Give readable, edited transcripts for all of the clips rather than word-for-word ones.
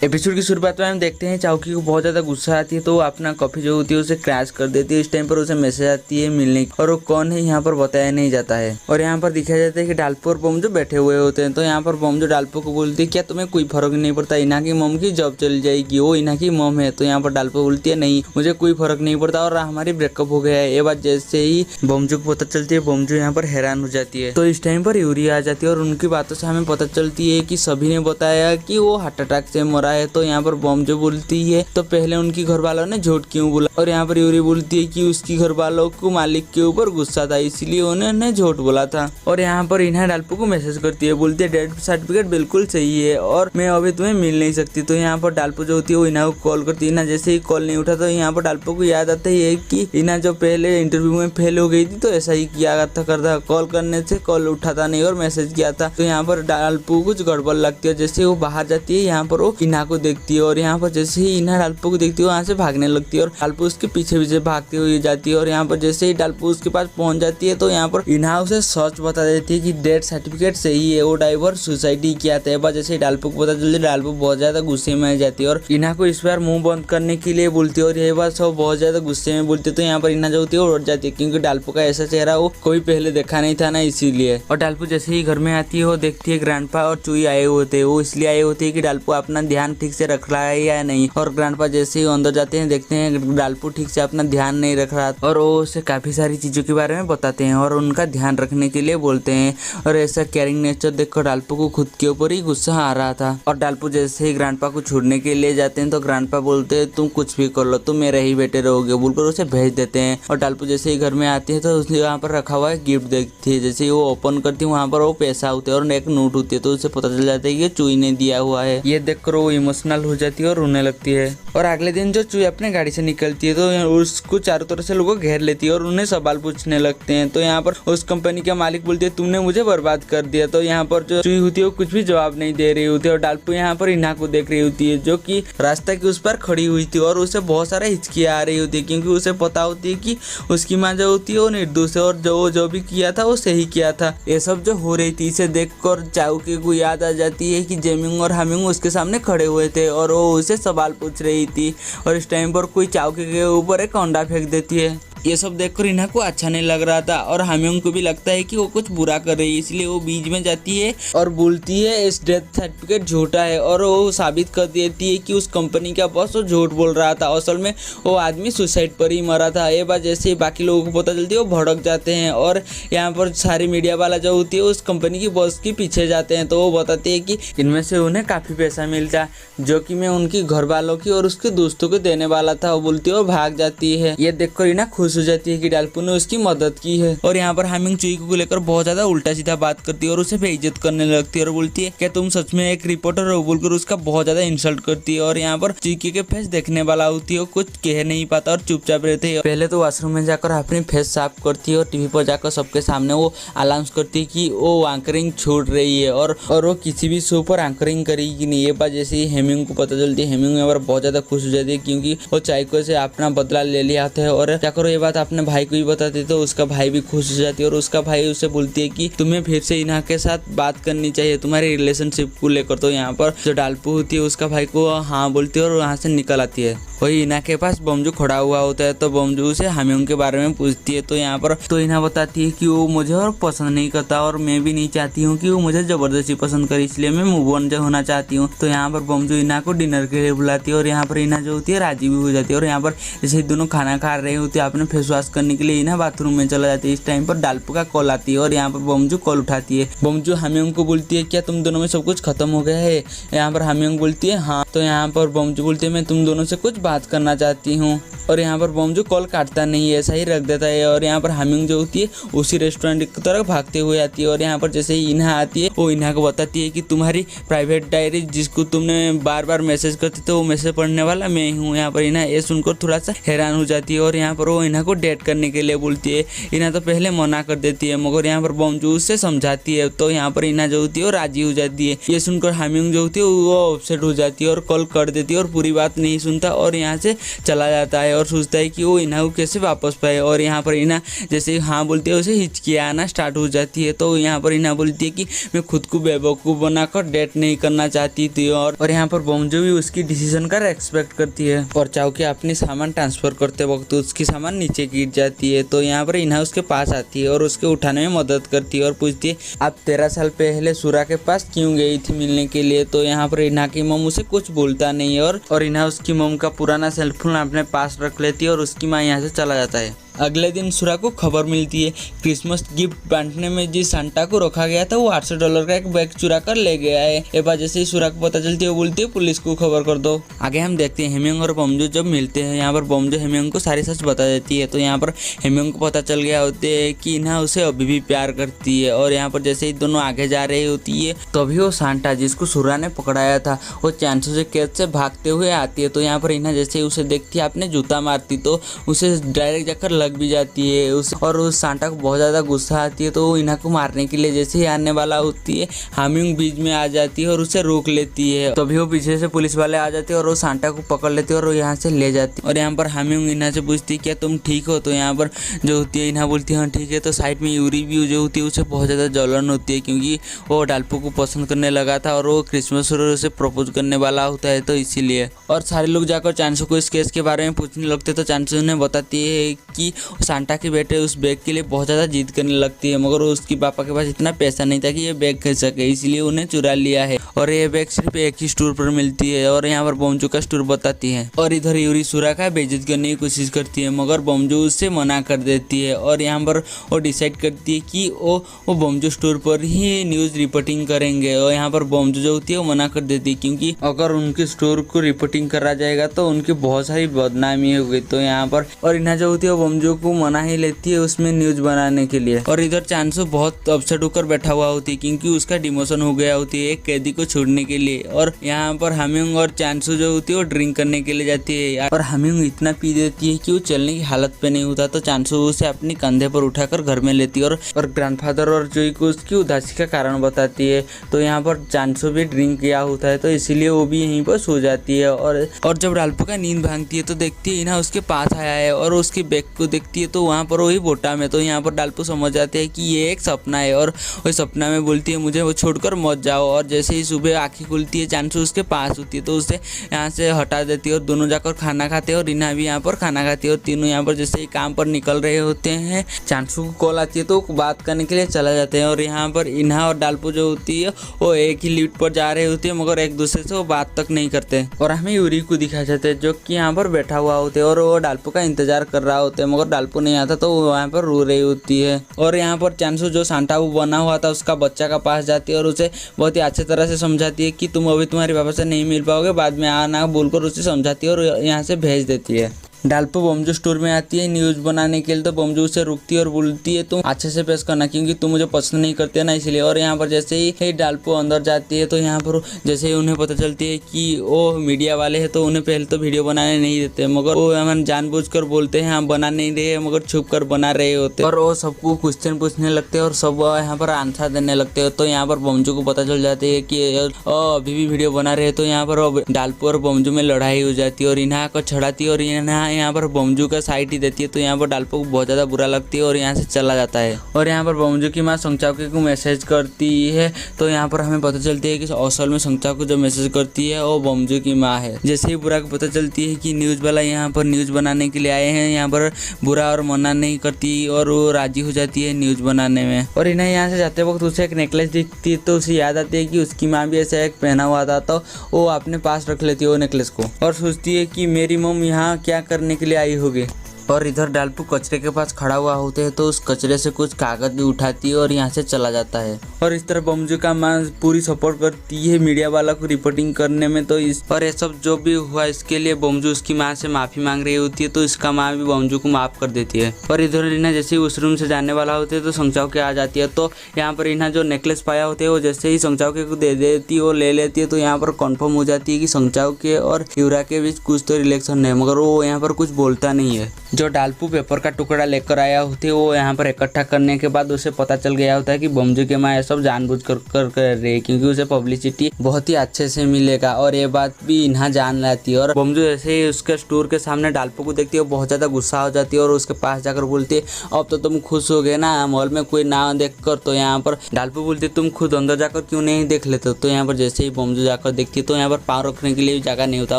Episode की शुरुआत में हम देखते हैं चाउकी को बहुत ज्यादा गुस्सा आती है तो वो अपना कॉफी जो होती है उसे क्रैश कर देती है। इस टाइम पर उसे मैसेज आती है मिलने की, और वो कौन है यहाँ पर बताया नहीं जाता है। और यहाँ पर दिखाया जाता है कि डाल्पो और बोमजो बैठे हुए होते हैं। तो यहाँ पर बोमजो डाल्पो को बोलती है क्या तुम्हें कोई फर्क नहीं पड़ता, इना की मॉम की जॉब चली जाएगी, वो इना की मॉम है। तो यहाँ पर डाल्पो बोलती है नहीं मुझे कोई फर्क नहीं पड़ता और हमारी ब्रेकअप हो गया है। ये बात जैसे ही बोमजो को पता चलती है बोमजो यहाँ पर हैरान हो जाती है। तो इस टाइम पर यूरी आ जाती है और उनकी बातों से हमें पता चलती है कि सभी ने बताया कि वो हार्ट अटैक से मरा है। तो यहाँ पर बोमजो बोलती है तो पहले उनकी घर वालों ने झूठ क्यों बोला, और यहाँ पर यूरी बोलती है कि उसकी घर वालों को मालिक के ऊपर गुस्सा था इसलिए उन्होंने झूठ बोला था। और यहाँ पर इन्हा डाल्पो को मैसेज करती है, बोलती है डेथ सर्टिफिकेट बिल्कुल सही है और मैं अभी तुम्हें मिल नहीं सकती। तो यहाँ पर डाल्पो जो होती है वो इन्हा को कॉल करती है। इन्हा जैसे ही कॉल नहीं उठा तो यहाँ पर डाल्पो को याद आता है कि इन्हा जो पहले इंटरव्यू में फेल हो गई थी तो ऐसा ही किया था, करता कॉल करने से कॉल उठाता नहीं और मैसेज किया था। तो यहाँ पर डाल्पो कुछ गड़बड़ लगती है। जैसे वो बाहर जाती है यहाँ पर वो इन्हा को देखती है और यहाँ पर जैसे ही इन्हा डाल्पो को देखती है वहाँ से भागने लगती है और डाल्पो उसके पीछे पीछे भागती हुई जाती है। और यहाँ पर जैसे ही डाल्पो उसके पास पहुंच जाती है तो यहाँ पर इन्हा उसे सच बता देती है कि डेथ सर्टिफिकेट सही है, वो ड्राइवर सुसाइड ही किया था। बस जैसे ही डाल्पो को पता चलती है डाल्पो बहुत ज्यादा गुस्से में आ जाती है और इन्हा को इस बार मुंह बंद करने के लिए बोलती है और यही बात सब बहुत ज्यादा गुस्से में बोलती है। तो यहाँ पर इन्हा जो होती है वो उड़ जाती है क्योंकि डाल्पो का ऐसा चेहरा वो कोई पहले देखा नहीं था ना, इसीलिए। और डाल्पो जैसे ही घर में आती है वो देखती है ग्रैंडपा और चुई आए होते हैं। वो इसलिए आए होते हैं कि डाल्पो अपना ध्यान ठीक से रख रहा है या नहीं। और ग्रैंडपा जैसे ही अंदर जाते हैं देखते हैं डाल्पो ठीक से अपना ध्यान नहीं रख रहा और वो उसे काफी सारी चीजों के बारे में बताते हैं और उनका ध्यान रखने के लिए बोलते हैं। और ऐसा केयरिंग नेचर देखकर डाल्पो को खुद के ऊपर ही गुस्सा आ रहा था। और डाल्पो जैसे ही ग्रैंडपा को छोड़ने के लिए जाते हैं तो ग्रैंडपा बोलते हैं तुम कुछ भी कर लो, तुम मेरे ही बेटे रहोगे बोलकर उसे भेज देते हैं। और डाल्पो जैसे ही घर में आती है तो उसने यहाँ पर रखा हुआ है गिफ्ट देखती है। जैसे ही वो ओपन करती है वहाँ पर वो पैसा होते हैं और एक नोट होती है। तो उसे पता चल जाता है कि चुई ने दिया हुआ है। ये देखकर वो इमोशनल हो जाती है और रोने लगती है। और अगले दिन जो चुई अपने गाड़ी से निकलती है तो उसको चारों तरफ से लोगों घेर लेती है और उन्हें सवाल पूछने लगते हैं। तो यहाँ पर उस कंपनी का मालिक बोलती है तुमने मुझे बर्बाद कर दिया। तो यहाँ पर जो चुई होती है वो कुछ भी जवाब नहीं दे रही होती है और डाल्पो यहाँ पर इन्हा को देख रही होती है जो कि रास्ता के उस पर खड़ी हुई थी और उसे बहुत सारा हिचकियाँ आ रही होती है क्योंकि उसे पता होती है कि उसकी माँ जो होती है वो निर्दोष है और जो भी किया था वो सही किया था। ये सब जो हो रही थी इसे देखकर चाउकी को याद आ जाती है कि जेमिंग और हामिंग उसके सामने खड़े हुए थे और वो उसे सवाल पूछ रही थी। और इस टाइम पर कोई चाउकी के ऊपर एक अंडा फेंक देती है। ये सब देखकर इन्हा को अच्छा नहीं लग रहा था और हामियोंग को भी लगता है कि वो कुछ बुरा कर रही है, इसलिए वो बीच में जाती है और बोलती है इस डेथ सर्टिफिकेट झूठा है और वो साबित कर देती है कि उस कंपनी का बॉस वो झूठ बोल रहा था, असल में वो आदमी सुसाइड पर ही मरा था। ये बात जैसे ही बाकी लोगों को पता चलती है वो भड़क जाते हैं और यहाँ पर सारी मीडिया वाला जो होती है उस कंपनी की बॉस के पीछे जाते हैं। तो वो बताते हैं कि इनमें से उन्हें काफ़ी पैसा मिलता जो कि मैं उनकी घर वालों की और उसके दोस्तों को देने वाला था। वो बोलती है और भाग जाती है। ये देखकर इन्हा खुश हो जाती है कि डाल्पो ने उसकी मदद की है। और यहाँ पर हामिंग चुई को लेकर बहुत ज्यादा उल्टा सीधा बात करती है और उसे बेइज्जत करने लगती है और बोलती है क्या तुम सच में एक रिपोर्टर हो बोलकर उसका बहुत ज्यादा इंसल्ट करती है। और यहाँ पर चुई के फेस देखने वाला होती है, कुछ कह नहीं पाता और चुपचाप रहते है। पहले तो वॉशरूम में जाकर अपनी फेस साफ करती है और टीवी पर जाकर सबके सामने वो अनाउंस करती है कि वो एंकरिंग छोड़ रही है और वो किसी भी शो पर एंकरिंग करेगी नहीं। ये बात जैसे ही हेमिंग को पता चलती है हेमिंग यहाँ पर बहुत ज्यादा खुश हो जाती है क्योंकि वो चाइको से अपना बदला ले लिया था। और क्या करो ये बात अपने भाई को भी बताती तो उसका भाई भी खुश हो जाती है और उसका भाई उसे बोलती है कि तुम्हें फिर से इन्हा के साथ बात करनी चाहिए तुम्हारी रिलेशनशिप को लेकर। तो यहाँ पर जो डाल्पो होती है उसका भाई को हाँ बोलती है और वहाँ से निकल आती है। वही इन्हा के पास बोमजो खड़ा हुआ होता है तो बोमजो उसे हामियोंग के बारे में पूछती है। तो यहाँ पर तो इन्हा बताती है कि वो मुझे और पसंद नहीं करता और मैं भी नहीं चाहती हूँ कि वो मुझे जबरदस्ती पसंद करे, इसलिए मैं मूव ऑन होना चाहती हूँ। तो यहाँ पर बोमजो इन्हा को डिनर के लिए बुलाती है और यहाँ पर इन्हा जो होती है राजी भी हो जाती है। और यहाँ पर जैसे दोनों खाना खा रहे होते हैं अपने फेस वॉश करने के लिए इन्हा बाथरूम में चला जाती है। इस टाइम पर डाल्पो का कॉल आती है और यहाँ पर बोमजो कॉल उठाती है। बोमजो हामियोंग को बोलती है क्या तुम दोनों में सब कुछ खत्म हो गया है। यहाँ पर हामियोंग बोलती है हाँ। तो यहाँ पर बोमजो बोलती है मैं तुम दोनों से कुछ बात करना चाहती हूँ। और यहाँ पर बोमजो कॉल काटता नहीं है, ऐसा ही रख देता है। और यहाँ पर हामियोंग जो होती है उसी रेस्टोरेंट की तरफ भागते हुए आती है और यहाँ पर जैसे ही इन्हा आती है वो इन्हा को बताती है कि तुम्हारी प्राइवेट डायरी जिसको तुमने बार मैसेज करते थे वो मैसेज पढ़ने वाला मैं हूँ। यहाँ पर इन्हा ये सुनकर थोड़ा सा हैरान हो जाती है और यहाँ पर वो इन्हा इन्हा को डेट करने के लिए बोलती है। इन्हा तो पहले मना कर देती है, मगर यहाँ पर बॉम्जू उससे समझाती है, तो यहाँ पर इन्हा जो होती है वो राजी हो जाती है। ये सुनकर हामियोंग जो होती है वो अपसेट हो जाती है और कॉल कर देती है और पूरी बात नहीं सुनता और यहाँ से चला जाता है और सोचता है कि वो इन्हा को कैसे वापस पाए। और यहाँ पर इन्हा जैसे हाँ बोलती है उसे हिचकियाँ आना स्टार्ट हो जाती है। तो यहाँ पर इन्हा बोलती है कि मैं खुद को बेवकूफ़ बनाकर डेट नहीं करना चाहती थी। और यहाँ पर बॉम्जू भी उसकी डिसीजन का रेस्पेक्ट करती है और चाओकी अपनी सामान ट्रांसफर करते वक्त उसकी सामान नीचे गिर जाती है। तो यहाँ पर इन्हा उसके पास आती है और उसके उठाने में मदद करती है और पूछती है आप 13 साल पहले सूरा के पास क्यों गई थी मिलने के लिए। तो यहाँ पर इन्हा की मम उसे कुछ बोलता नहीं है और इन्हा उसकी मम का पुराना सेलफोन अपने पास रख लेती है और उसकी माँ यहाँ से चला जाता है। अगले दिन सूरा को खबर मिलती है क्रिसमस गिफ्ट बांटने में जिस सांता को रखा गया था वो $800 का एक बैग चुरा कर ले गया है। एक बार जैसे ही सूरा को पता चलती है वो बोलती है पुलिस को खबर कर दो। आगे हम देखते हैं हेमियोंग और बॉम्जू जब मिलते हैं, यहाँ पर बॉम्जू हेमियोंग को सारी सच बता देती है। तो यहाँ पर हेमियोंग को पता चल गया होते है कि इन्हा उसे अभी भी प्यार करती है। और यहाँ पर जैसे ही दोनों आगे जा रही होती है तभी वो सांता जिसको सूरा ने पकड़ाया था वो चांसू से कैद से भागते हुए आती है। तो यहाँ पर इन्हा जैसे ही उसे देखती है आपने जूता मारती तो उसे डायरेक्ट जाकर लग भी जाती है और उस सांता को बहुत ज़्यादा गुस्सा आती है। तो वो इन्हा को मारने के लिए जैसे ही आने वाला होती है हामियोंग बीच में आ जाती है और उसे रोक लेती है। तभी वो पीछे से पुलिस वाले आ जाते हैं और वो सांता को पकड़ लेते हैं और वो यहाँ से ले जाती है। और यहाँ पर हामियोंग इन्हा से पूछती है क्या तुम ठीक हो। तो यहाँ पर जो होती है इन्हा बोलती है हाँ ठीक है। तो साइड में यूरी भी जो होती है उसे बहुत ज़्यादा जलन होती है क्योंकि वो डाल्पो को पसंद करने लगा था और वो क्रिसमस और उसे प्रपोज करने वाला होता है तो इसीलिए। और सारे लोग जाकर चांसू को इस केस के बारे में पूछने लगते तो चांसू उन्हें बताती है कि सांता के बेटे उस बैग के लिए बहुत ज़्यादा जिद करने लगती है, मगर उसकी पापा के पास इतना पैसा नहीं था कि ये बैग खरीद सके, इसलिए उन्हें चुरा लिया है। और ये बैग सिर्फ एक ही स्टोर पर मिलती है और यहाँ पर बॉम्जू का स्टोर बताती है। और इधर यूरी सूरा का बेइज्जत करने की कोशिश करती है मगर बॉम्जू उससे मना कर देती है। और यहाँ पर वो डिसाइड करती है कि वो बॉम्जू स्टोर पर ही न्यूज़ रिपोर्टिंग करेंगे। और यहाँ पर बॉम्जू जो होती है वो मना कर देती है क्योंकि अगर उनके स्टोर को रिपोर्टिंग करा जाएगा तो उनकी बहुत सारी बदनामी होगी। तो यहाँ पर और इन्हा जो होती है वो बॉम्जू को मना ही लेती है उसमें न्यूज़ बनाने के लिए। और इधर चांसू बहुत अपसेट होकर बैठा हुआ होती है क्योंकि उसका डिमोशन हो गया होती है एक कैदी को छोड़ने के लिए। और यहाँ पर हामियोंग और चांसू जो होती है वो ड्रिंक करने के लिए जाती है और हामियोंग इतना पी देती है कि वो चलने की हालत पे नहीं होता। तो चांसू उसे अपने कंधे पर उठाकर घर में लेती है और ग्रैंडफादर और जोई को उसकी उदासी का कारण बताती है। तो यहाँ पर चांसू भी ड्रिंक किया होता है तो इसीलिए वो भी यहीं पर सो जाती है। और जब डाल्पो का नींद भांगती है तो देखती है इन्हा उसके पास आया है और उसकी बैग को देखती है तो वहाँ पर वही बोटा में। तो यहाँ पर डाल्पो समझ जाते हैं कि ये एक सपना है और वो सपना में बोलती है मुझे वो छोड़कर मत जाओ। और जैसे ही सुबह आँखें खुलती है चांसू उसके पास होती है तो उसे यहाँ से हटा देती है और दोनों जाकर खाना खाते हैं और इन्हा भी यहाँ पर खाना खाती है। और तीनों यहाँ पर जैसे ही काम पर निकल रहे होते हैं चांसू को कॉल आती है तो बात करने के लिए चला जाते हैं। और यहाँ पर इन्हा और डाल्पो जो होती है वो एक ही लिफ्ट पर जा रहे होते हैं मगर एक दूसरे से वो बात तक नहीं करते। और हमें यूरी को दिखा जाते हैं जो कि यहाँ पर बैठा हुआ होते हैं और वो डाल्पो का इंतजार कर रहा होता है मगर डाल्पो नहीं आता तो वो वहाँ पर रो रही होती है। और यहाँ पर चांसू जो सांता वो बना हुआ था उसका बच्चा का पास जाती है और उसे बहुत ही अच्छी तरह से समझाती है कि तुम अभी तुम्हारे पापा से नहीं मिल पाओगे, बाद में आना बोलकर उसे समझाती है और यहाँ से भेज देती है। डाल्पो बॉम्जू स्टोर में आती है न्यूज़ बनाने के लिए तो बॉम्जू उसे रुकती है और बोलती है तुम अच्छे से पेश करना क्योंकि तुम मुझे पसंद नहीं करते ना इसलिए। और यहाँ पर जैसे ही डाल्पो अंदर जाती है तो यहाँ पर जैसे ही उन्हें पता चलती है कि वो मीडिया वाले हैं तो उन्हें पहले तो वीडियो बनाने नहीं देते मगर वो हमें जानबूझकर बोलते हैं हम बना नहीं रहे मगर छुप कर बना रहे होते और वो सबको क्वेश्चन पूछने लगते हैं और सब यहाँ पर आंसर देने लगते हैं। तो यहाँ पर बॉम्जू को पता चल जाती है कि अभी भी वीडियो बना रहे हैं। तो यहाँ पर डाल्पो और बॉम्जू में लड़ाई हो जाती है और इन्हा को छड़ाती है और यहाँ पर बॉम्जू का साइड ही देती है। तो यहाँ पर डाल्पो को बहुत ज़्यादा बुरा लगती है और यहाँ से चला जाता है। और यहाँ पर बॉम्जू की माँ संगचाओकी को मैसेज करती है तो यहाँ पर हमें पता चलती है कि असल में संगचाओकी जो मैसेज करती है वो बॉम्जू की माँ है। जैसे ही बुरा को पता चलती है कि न्यूज़ वाला यहाँ पर न्यूज़ बनाने के लिए आए हैं, यहाँ पर बुरा और मना नहीं करती और वो राजी हो जाती है न्यूज़ बनाने में। और इन्हें यहाँ से जाते वक्त उसे एक नेकलेस दिखती है तो उसे याद आती है कि उसकी माँ भी ऐसा एक पहना हुआ था तो वो अपने पास रख लेती है वो नेकलेस को और सोचती है कि मेरी मम यहाँ क्या करने के लिए आई होगी। और इधर डाल्पो कचरे के पास खड़ा हुआ होते हैं तो उस कचरे से कुछ कागज भी उठाती है और यहाँ से चला जाता है। और इस तरह बॉम्जू का माँ पूरी सपोर्ट करती है मीडिया वाला को रिपोर्टिंग करने में। तो इस पर ये सब जो भी हुआ इसके लिए बॉम्जू उसकी माँ से माफ़ी मांग रही होती है तो इसका माँ भी बॉम्जू को माफ़ कर देती है। और इधर रीना जैसे ही उस रूम से जाने वाला होते है तो संगचाओकी आ जाती है। तो यहाँ पर रीना जो नेकलेस पाया होते है वो जैसे ही संगचाओकी को दे देती है वो ले लेती है। तो यहाँ पर कन्फर्म हो जाती है कि संगचाओकी और यूरा के बीच कुछ तो रिलेशन है मगर वो यहाँ पर कुछ बोलता नहीं है। जो डालपू पेपर का टुकड़ा लेकर आया होते हैं वो यहाँ पर इकट्ठा करने के बाद उसे पता चल गया होता है कि बमजू की माँ ये सब जानबूझ कर रही है, क्योंकि उसे पब्लिसिटी बहुत ही अच्छे से मिलेगा। और ये बात भी इन्हा जान लेती है। और बमजू जैसे ही उसके स्टोर के सामने डालपू को देखती है वो बहुत ज़्यादा गुस्सा हो जाती है और उसके पास जाकर बोलती है अब तो तुम खुश हो गए ना मॉल में कोई ना देख कर। तो यहाँ पर डालपू बोलती है तुम खुद अंदर जाकर क्यों नहीं देख लेते। तो यहाँ पर जैसे ही बमजू जाकर देखती है तो यहाँ पर पाँव रखने के लिए भी जगह नहीं होता।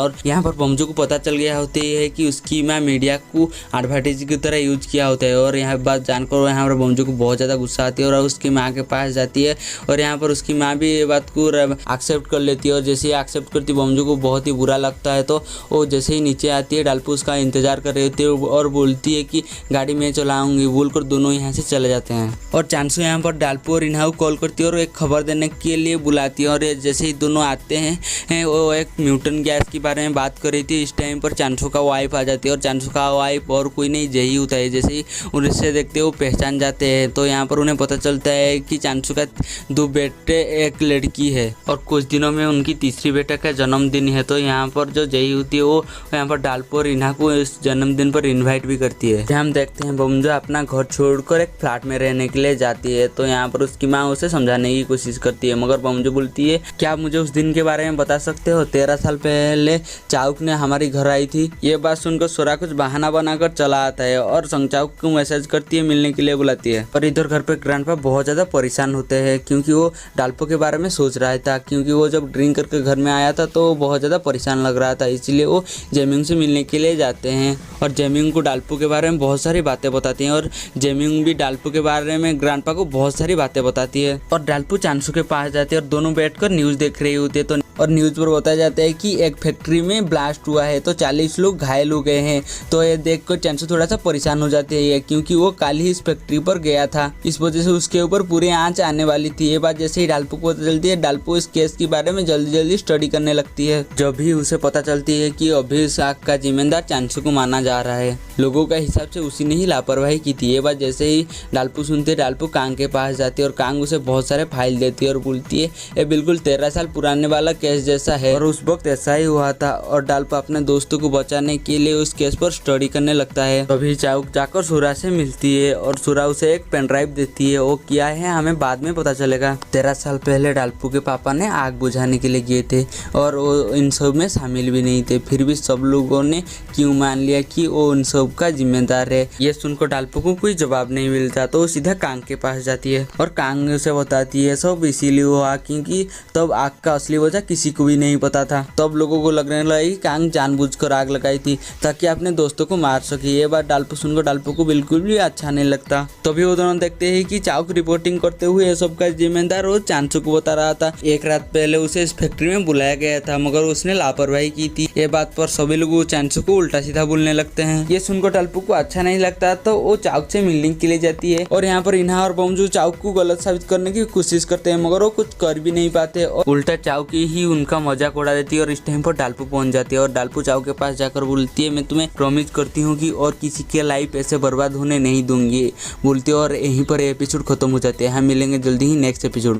और यहाँ पर बमजू को पता चल गया होता है कि उसकी माँ मीडिया को एडवर्टाइज की तरह यूज किया होता है। और यहाँ बात जानकर यहाँ पर बमजू को बहुत ज़्यादा गुस्सा आती है और उसकी माँ के पास जाती है। और यहाँ पर उसकी माँ भी ये बात को एक्सेप्ट कर लेती है। और जैसे ही एक्सेप्ट करती है बमजू को बहुत ही बुरा लगता है। तो वो जैसे ही नीचे आती है डालपू उसका इंतजार कर रही होती है और बोलती है कि गाड़ी मैं चलाऊंगी बोलकर दोनों यहाँ से चले जाते हैं। और चांसू यहाँ पर डालपू और इन्हा को कॉल करती है और एक खबर देने के लिए बुलाती है। और जैसे ही दोनों आते हैं वो एक म्यूटन गैस के बारे में बात कर रही थी। इस टाइम पर चांसू का वाइफ आ जाती है और चांसू का वाइफ और कोई नहीं जही होता है। जैसे ही उनसे देखते वो पहचान जाते हैं। तो यहाँ पर उन्हें पता चलता है कि चांसू का 2 बेटे एक लड़की है और कुछ दिनों में उनकी तीसरी बेटे का जन्मदिन है। तो यहाँ पर जो जही होती है वो यहाँ पर डालपू और इन्हा को इस जन्मदिन पर इन्वाइट भी करती है। हम देखते हैं बमजू अपना घर छोड़कर एक फ्लैट में रहने के लिए जाती है। तो यहाँ पर उसकी माँ उसे समझाने की कोशिश करती है मगर बमजू बोलती है क्या आप मुझे उस दिन के बारे में बता सकते हो 13 साल पहले चाउक ने हमारी घर आई थी। ये बात सुनकर सोरा कुछ बहाना बनाकर चला आता है और संगचाउक को मैसेज करती है मिलने के लिए बुलाती है। और इधर घर पे ग्रैंडपा बहुत ज़्यादा परेशान होते हैं क्योंकि वो डालपू के बारे में सोच रहा था। क्योंकि वो जब ड्रिंक करके घर में आया था तो बहुत ज़्यादा परेशान लग रहा था, इसलिए वो जेमिंग से मिलने के लिए जाते हैं। और जेमिंग को डालपू के बारे में बहुत सारी बातें बताती हैं और जेमिंग भी डालपू के बारे में ग्रैंडपा को बहुत सारी बातें बताती है। और डालपू चांसू के पास जाती है और दोनों बैठकर न्यूज़ देख रही होती है। तो और न्यूज़ पर बताया जाता है कि एक फैक्ट्री में ब्लास्ट हुआ है तो 40 लोग घायल हो गए हैं। तो ये देखकर चांसू थोड़ा सा परेशान हो जाती है क्योंकि वो कल ही इस फैक्ट्री पर गया था, इस वजह से उसके ऊपर पूरी आंच आने वाली थी। ये बात जैसे ही डालपू को पता चलती है डालपू इस केस के बारे में जल्दी जल्दी स्टडी करने लगती है। जब भी उसे पता चलती है कि अभी इस आग का जिम्मेदार चांसू को माना जा रहा है, लोगों का हिसाब से उसी ने ही लापरवाही की थी। ये बात जैसे ही डालपू सुनती है डालपू कांग के पास जाती है और कांग उसे बहुत सारे फाइल देती है और बोलती है ये बिल्कुल 13 साल पुराने वाला केस जैसा है और उस वक्त ऐसा ही हुआ था। और डालपू अपने दोस्तों को बचाने के लिए उस केस पर स्टडी करने लगता है। तभी चाउक जाकर सुरा से मिलती है और सुरा उसे एक पेन ड्राइव देती है। वो क्या है हमें बाद में पता चलेगा। 13 साल पहले डालपू के पापा ने आग बुझाने के लिए गए थे और वो इन सब में शामिल भी नहीं थे, फिर भी सब लोगों ने क्यों मान लिया कि वो उन सब का जिम्मेदार है। ये सुनकर डालपू को कोई जवाब नहीं मिलता तो वो सीधा कांग के पास जाती है और कांग उसे बताती है सब इसीलिए हुआ क्योंकि तब आग का असली वजह किसी को भी नहीं पता था। तब लोगों को लगने लगा कि कांग जानबूझकर आग लगाई थी ताकि अपने दोस्तों को मार सके। ये बात डालपू सुनकर डालपू को बिल्कुल भी अच्छा नहीं लगता। तभी वो दोनों देखते हैं कि चाउक रिपोर्टिंग करते हुए ये सब का जिम्मेदार वो चांसू को बता रहा था। एक रात पहले उसे इस फैक्ट्री में बुलाया गया था मगर उसने लापरवाही की थी। ये बात पर सभी लोग चांसू को उल्टा सीधा बोलने लगते हैं। ये सुनकर डालपू को अच्छा नहीं लगता तो वो चाउक से मिलने के लिए जाती है। और यहाँ पर इन्हा और बमजू चाउक को गलत साबित करने की कोशिश करते हैं मगर वो कुछ कर भी नहीं पाते और उल्टा चाउक ही उनका मजाक उड़ा देती है। और इस टाइम पर डालपू पहुंच जाती है और डालपू चाउक के पास जाकर बोलती है मैं तुम्हें प्रॉमिस करती हूँ कि और किसी के लाइफ ऐसे बर्बाद होने नहीं दूंगी बोलती है। और यहीं पर एपिसोड खत्म हो जाते हैं। हम मिलेंगे जल्दी ही नेक्स्ट एपिसोड।